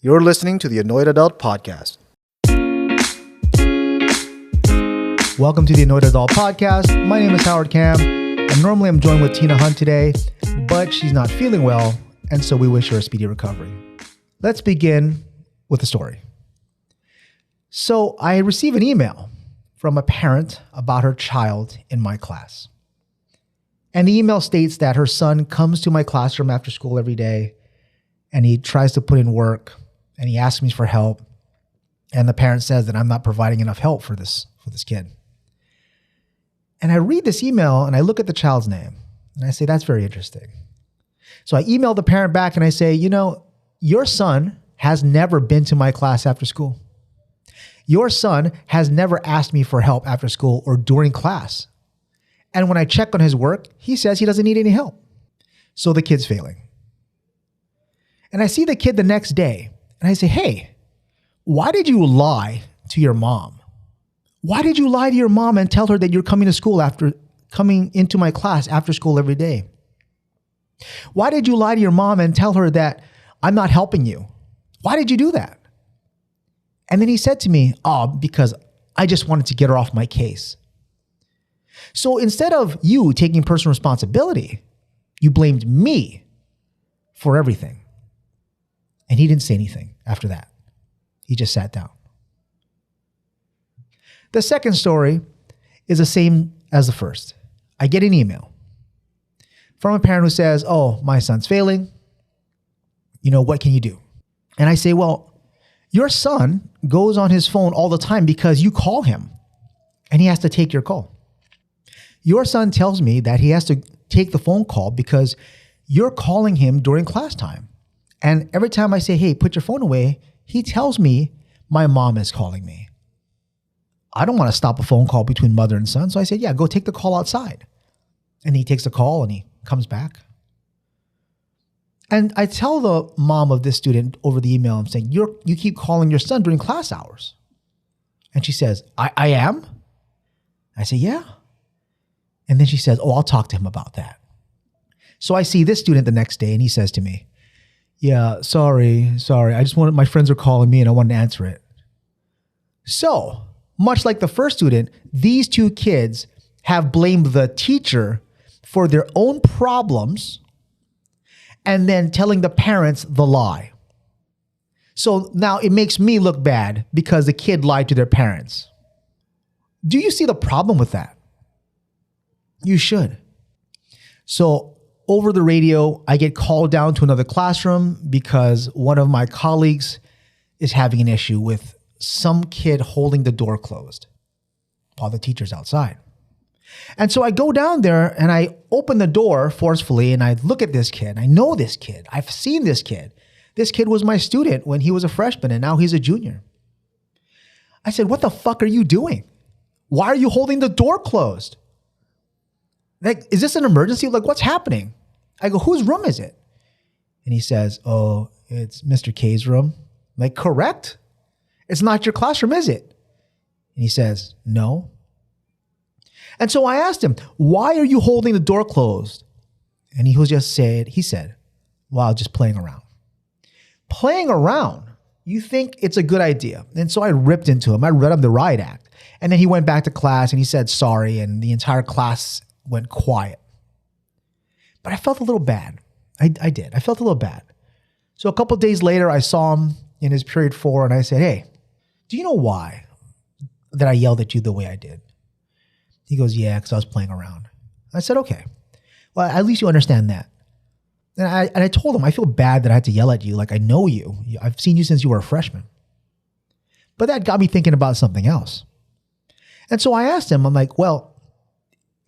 You're listening to the Annoyed Adult Podcast. Welcome to the Annoyed Adult Podcast. My name is Howard Cam, and normally I'm joined with Tina Hunt today, but she's not feeling well, and so we wish her a speedy recovery. Let's begin with a story. So I received an email from a parent about her child in my class. And the email states that her son comes to my classroom after school every day, and he tries to put in work, and he asks me for help. And the parent says that I'm not providing enough help for this kid. And I read this email and I look at the child's name and I say, that's very interesting. So I email the parent back and I say, your son has never been to my class after school. Your son has never asked me for help after school or during class. And when I check on his work, he says he doesn't need any help. So the kid's failing. And I see the kid the next day and I say, hey, why did you lie to your mom? Why did you lie to your mom and tell her that you're coming into my class after school every day? Why did you lie to your mom and tell her that I'm not helping you? Why did you do that? And then he said to me, because I just wanted to get her off my case. So instead of you taking personal responsibility, you blamed me for everything. And he didn't say anything after that. He just sat down. The second story is the same as the first. I get an email from a parent who says, my son's failing. What can you do? And I say, well, your son goes on his phone all the time because you call him and he has to take your call. Your son tells me that he has to take the phone call because you're calling him during class time. And every time I say, hey, put your phone away, he tells me my mom is calling me. I don't want to stop a phone call between mother and son. So I said, yeah, go take the call outside. And he takes the call and he comes back. And I tell the mom of this student over the email, I'm saying, you keep calling your son during class hours. And she says, I am? I say, yeah. And then she says, I'll talk to him about that. So I see this student the next day and he says to me, yeah, sorry. My friends are calling me and I wanted to answer it. So, much like the first student, these two kids have blamed the teacher for their own problems and then telling the parents the lie. So now it makes me look bad because the kid lied to their parents. Do you see the problem with that? You should. So over the radio, I get called down to another classroom because one of my colleagues is having an issue with some kid holding the door closed while the teacher's outside. And so I go down there and I open the door forcefully and I look at this kid. I know this kid. I've seen this kid. This kid was my student when he was a freshman and now he's a junior. I said, what the fuck are you doing? Why are you holding the door closed? Like, is this an emergency? Like, what's happening? I go, whose room is it? And he says, it's Mr. K's room. I'm like, correct? It's not your classroom, is it? And he says, no. And so I asked him, why are you holding the door closed? And he said, well, just playing around. Playing around? You think it's a good idea? And so I ripped into him. I read him the riot act. And then he went back to class and he said sorry. And the entire class went quiet. But I felt a little bad. I did. I felt a little bad. So a couple of days later, I saw him in his period 4 and I said, hey, do you know why that I yelled at you the way I did? He goes, yeah, because I was playing around. I said, okay, well, at least you understand that. And I told him, I feel bad that I had to yell at you. Like, I know you. I've seen you since you were a freshman. But that got me thinking about something else. And so I asked him, I'm like, well,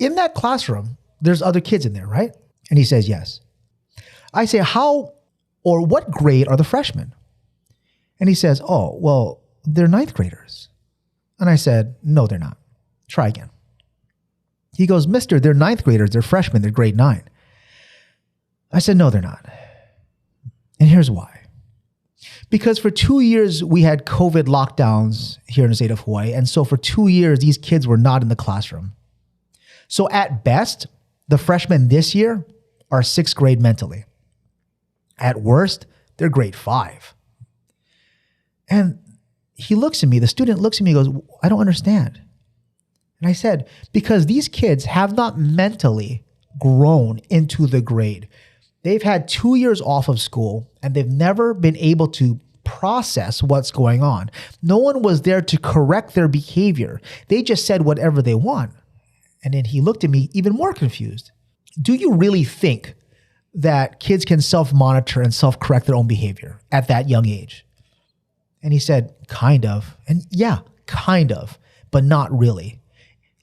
in that classroom, there's other kids in there, right? And he says, yes. I say, what grade are the freshmen? And he says, well, they're 9th graders. And I said, no, they're not. Try again. He goes, mister, they're 9th graders. They're freshmen. They're grade 9. I said, no, they're not. And here's why. Because for 2 years, we had COVID lockdowns here in the state of Hawaii. And so for 2 years, these kids were not in the classroom. So at best, the freshmen this year are 6th grade mentally. At worst, they're grade 5. And he looks at me, the student looks at me and goes, I don't understand. And I said, because these kids have not mentally grown into the grade. They've had 2 years off of school and they've never been able to process what's going on. No one was there to correct their behavior. They just said whatever they want. And then he looked at me even more confused. Do you really think that kids can self-monitor and self-correct their own behavior at that young age? And he said, kind of. And yeah, kind of, but not really.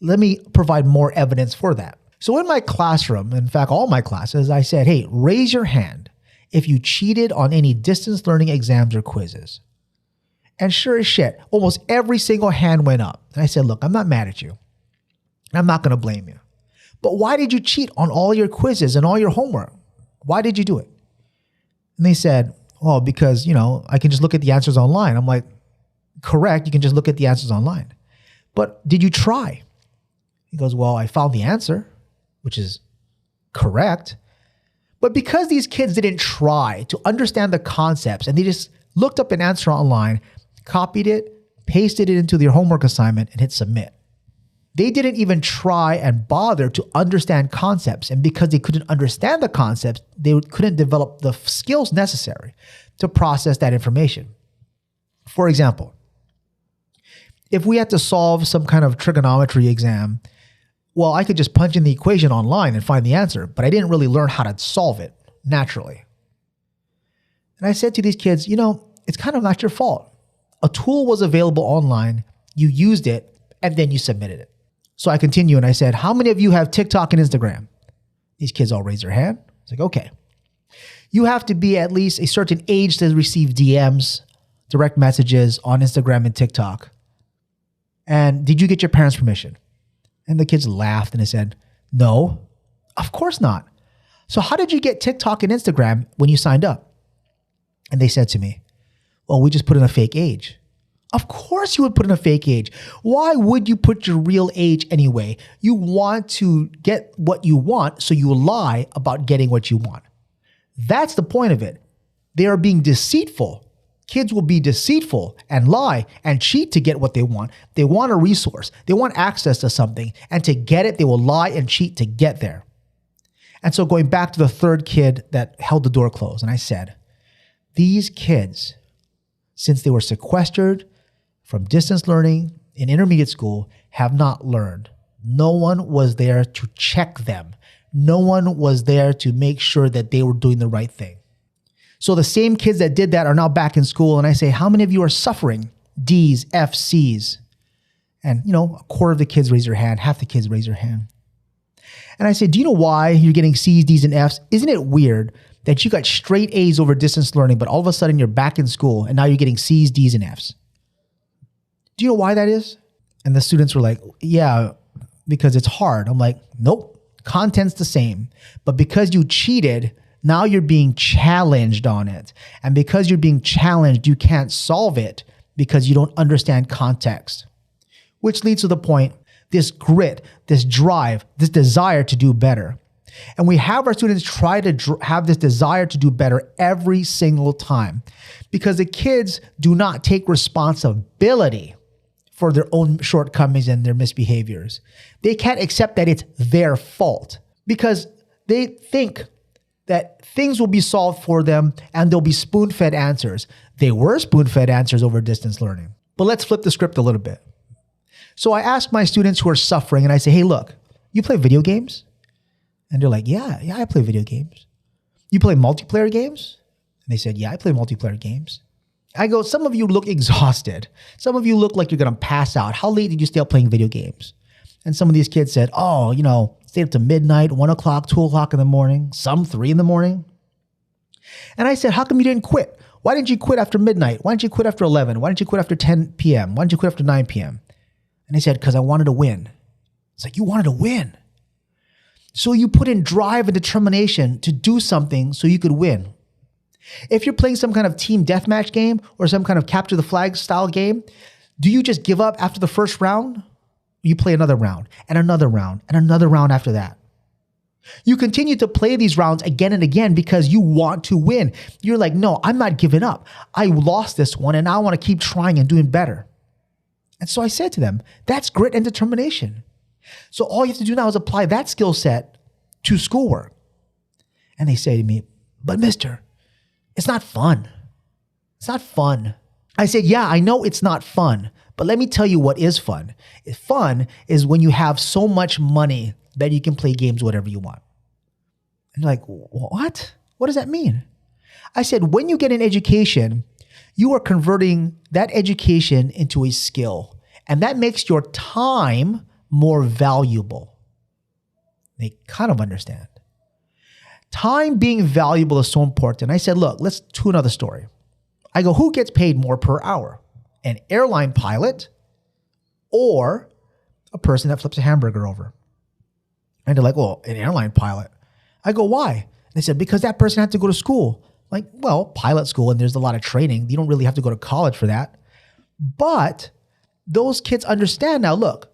Let me provide more evidence for that. So in my classroom, in fact, all my classes, I said, hey, raise your hand if you cheated on any distance learning exams or quizzes. And sure as shit, almost every single hand went up. And I said, look, I'm not mad at you. I'm not going to blame you. But why did you cheat on all your quizzes and all your homework? Why did you do it? And they said, well, because, I can just look at the answers online. I'm like, correct. You can just look at the answers online. But did you try? He goes, well, I found the answer, which is correct. But because these kids didn't try to understand the concepts and they just looked up an answer online, copied it, pasted it into their homework assignment, and hit submit. They didn't even try and bother to understand concepts. And because they couldn't understand the concepts, they couldn't develop the skills necessary to process that information. For example, if we had to solve some kind of trigonometry exam, well, I could just punch in the equation online and find the answer, but I didn't really learn how to solve it naturally. And I said to these kids, it's kind of not your fault. A tool was available online, you used it, and then you submitted it. So I continue and I said, how many of you have TikTok and Instagram? These kids all raise their hand. It's like, okay. You have to be at least a certain age to receive DMs, direct messages on Instagram and TikTok. And did you get your parents' permission? And the kids laughed and they said, no, of course not. So how did you get TikTok and Instagram when you signed up? And they said to me, well, we just put in a fake age. Of course you would put in a fake age. Why would you put your real age anyway? You want to get what you want, so you lie about getting what you want. That's the point of it. They are being deceitful. Kids will be deceitful and lie and cheat to get what they want. They want a resource. They want access to something. And to get it, they will lie and cheat to get there. And so going back to the third kid that held the door closed, and I said, these kids, since they were sequestered from distance learning in intermediate school, have not learned. No one was there to check them. No one was there to make sure that they were doing the right thing. So the same kids that did that are now back in school. And I say, how many of you are suffering D's, F's, C's? And, a quarter of the kids raise their hand. Half the kids raise their hand. And I say, do you know why you're getting C's, D's, and F's? Isn't it weird that you got straight A's over distance learning, but all of a sudden you're back in school and now you're getting C's, D's, and F's? Do you know why that is? And the students were like, yeah, because it's hard. I'm like, nope, content's the same. But because you cheated, now you're being challenged on it. And because you're being challenged, you can't solve it because you don't understand context. Which leads to the point, this grit, this drive, this desire to do better. And we have our students try to have this desire to do better every single time because the kids do not take responsibility for their own shortcomings and their misbehaviors. They can't accept that it's their fault because they think that things will be solved for them and there'll be spoon-fed answers. They were spoon-fed answers over distance learning. But let's flip the script a little bit. So I ask my students who are suffering and I say, hey, look, you play video games? And they're like, yeah, I play video games. You play multiplayer games? And they said, yeah, I play multiplayer games. I go, some of you look exhausted. Some of you look like you're going to pass out. How late did you stay up playing video games? And some of these kids said, oh, stayed up to midnight, 1 o'clock, 2 o'clock in the morning, some 3 in the morning. And I said, how come you didn't quit? Why didn't you quit after midnight? Why didn't you quit after 11? Why didn't you quit after 10 p.m.? Why didn't you quit after 9 p.m.? And they said, because I wanted to win. It's like, you wanted to win. So you put in drive and determination to do something so you could win. If you're playing some kind of team deathmatch game or some kind of capture the flag style game, do you just give up after the first round? You play another round and another round and another round after that. You continue to play these rounds again and again because you want to win. You're like, no, I'm not giving up. I lost this one and I want to keep trying and doing better. And so I said to them, that's grit and determination. So all you have to do now is apply that skill set to schoolwork. And they say to me, but mister, it's not fun. It's not fun. I said, yeah, I know it's not fun, but let me tell you what is fun. Fun is when you have so much money that you can play games whatever you want. And you're like, what? What does that mean? I said, when you get an education, you are converting that education into a skill, and that makes your time more valuable. They kind of understand. Time being valuable is so important. I said, look, let's do another story. I go, who gets paid more per hour? An airline pilot or a person that flips a hamburger over? And they're like, well, an airline pilot. I go, why? They said, because that person had to go to school. Like, well, pilot school, and there's a lot of training. You don't really have to go to college for that. But those kids understand now, look,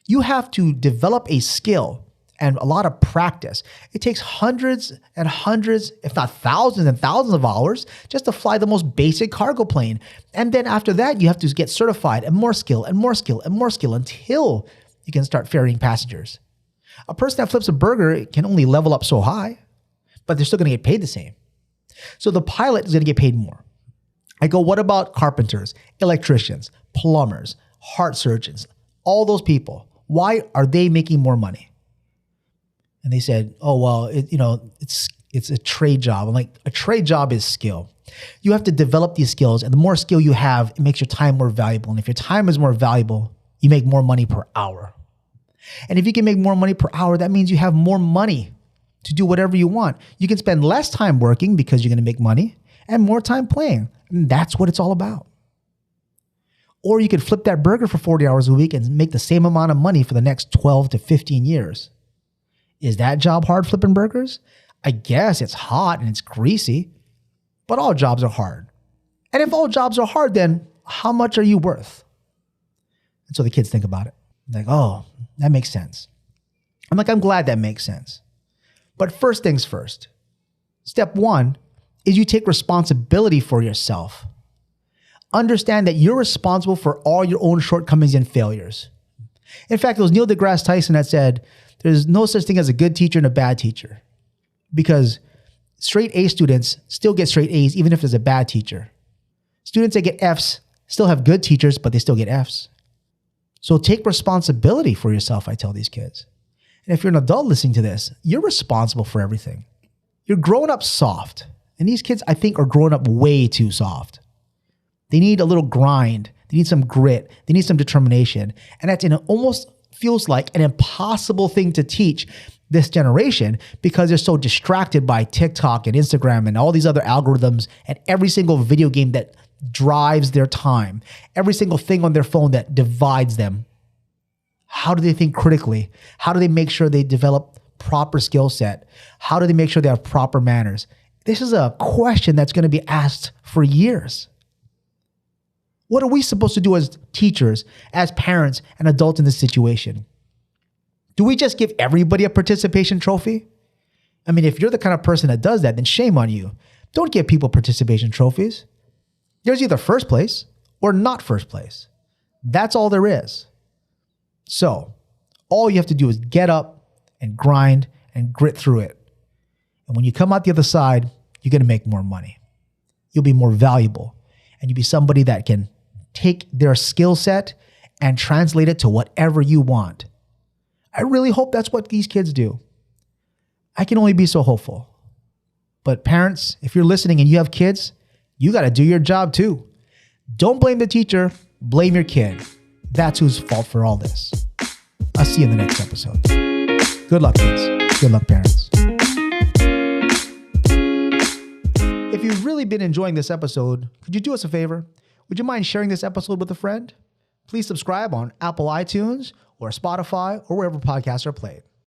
you have to develop a skill and a lot of practice. It takes hundreds and hundreds, if not thousands and thousands of hours just to fly the most basic cargo plane. And then after that, you have to get certified and more skill and more skill and more skill until you can start ferrying passengers. A person that flips a burger can only level up so high, but they're still going to get paid the same. So the pilot is going to get paid more. I go, what about carpenters, electricians, plumbers, heart surgeons, all those people? Why are they making more money? And they said, oh, well, it's a trade job. I'm like, a trade job is skill. You have to develop these skills, and the more skill you have, it makes your time more valuable. And if your time is more valuable, you make more money per hour. And if you can make more money per hour, that means you have more money to do whatever you want. You can spend less time working because you're going to make money and more time playing. And that's what it's all about. Or you could flip that burger for 40 hours a week and make the same amount of money for the next 12 to 15 years. Is that job hard, flipping burgers? I guess it's hot and it's greasy, but all jobs are hard. And if all jobs are hard, then how much are you worth? And so the kids think about it. Like, oh, that makes sense. I'm like, I'm glad that makes sense. But first things first. Step one is you take responsibility for yourself. Understand that you're responsible for all your own shortcomings and failures. In fact, it was Neil deGrasse Tyson that said, there's no such thing as a good teacher and a bad teacher, because straight A students still get straight A's even if there's a bad teacher. Students that get F's still have good teachers, but they still get F's. So take responsibility for yourself, I tell these kids. And if you're an adult listening to this, you're responsible for everything. You're growing up soft. And these kids, I think, are growing up way too soft. They need a little grind. They need some grit. They need some determination. And that's almost feels like an impossible thing to teach this generation because they're so distracted by TikTok and Instagram and all these other algorithms and every single video game that drives their time, every single thing on their phone that divides them. How do they think critically? How do they make sure they develop proper skill set? How do they make sure they have proper manners? This is a question that's going to be asked for years. What are we supposed to do as teachers, as parents, and adults in this situation? Do we just give everybody a participation trophy? I mean, if you're the kind of person that does that, then shame on you. Don't give people participation trophies. There's either first place or not first place. That's all there is. So all you have to do is get up and grind and grit through it. And when you come out the other side, you're going to make more money. You'll be more valuable. And you'll be somebody that can take their skill set and translate it to whatever you want. I really hope that's what these kids do. I can only be so hopeful. But parents, if you're listening and you have kids, you got to do your job too. Don't blame the teacher, blame your kid. That's whose fault for all this. I'll see you in the next episode. Good luck, kids. Good luck, parents. If you've really been enjoying this episode, could you do us a favor? Would you mind sharing this episode with a friend? Please subscribe on Apple iTunes or Spotify or wherever podcasts are played.